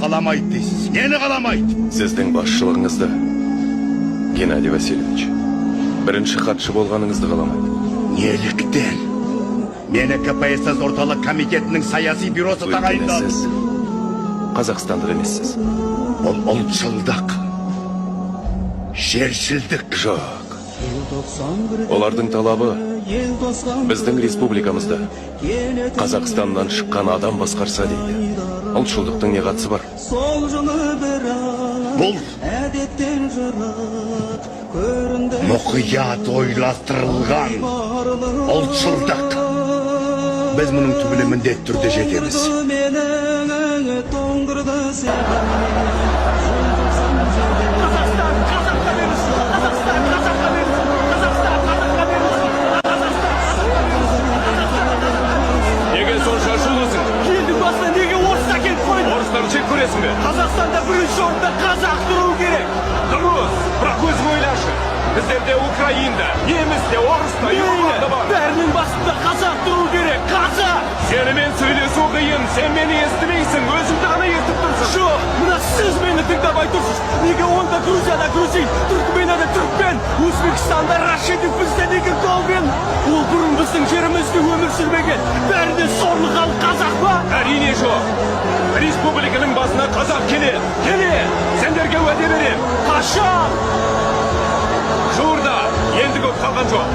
қаламайды дейсіз. Нені қаламайды? Сіздің басшылығыңызды, Геннадий Васильевич, бірінші хатшы болғаныңызды қаламайды. Неліктен? Мені КПСС орталық комитетінің саяси бюросы тағайындады. Сіз қазақстандық емессіз. Ол ұлтшылдық, жершілдік. Жоқ. Олардың талабы біздің республикамызда Қазақстаннан шыққан адам басқарса дейді. Ұлтшылдықтың не қатысы бар? Бұл мұқият ойластырылған ұлтшылдық. Біз мұның түбіне міндетті түрде жетеміз. Неге сонша ашулысың? Елдің басына неге орысқа келіп қойды? Орыстарды жек көресің бе? Қазақстанда бірінші орында қазақ тұру керек. Дұрыс, бірақ өзің ойлашы. Біздерде Украинда, немісте, орыста, юғанда бар. Бәрінің басында қазақ тұру керек, қазақ! Сенімен сөйлесу қиын, сен мені естімейсің, өзіңді ғана естіп тұрсың. Жоқ, мына сіз мені тыңдамай тұрсыз. Неге онда Грузияда грузин, Түркменияда түркмен, Өзбекстанда рашидов, бізде неге голмен? Ол бұрын біздің жерімізде өмір сүрмеген. Бәріне сорлы халық қазақ па? Әрине жоқ. Республиканың басына қазақ келе. Сендерге уәде берем. Қашан? Жуырда, енді көп қалған жоқ.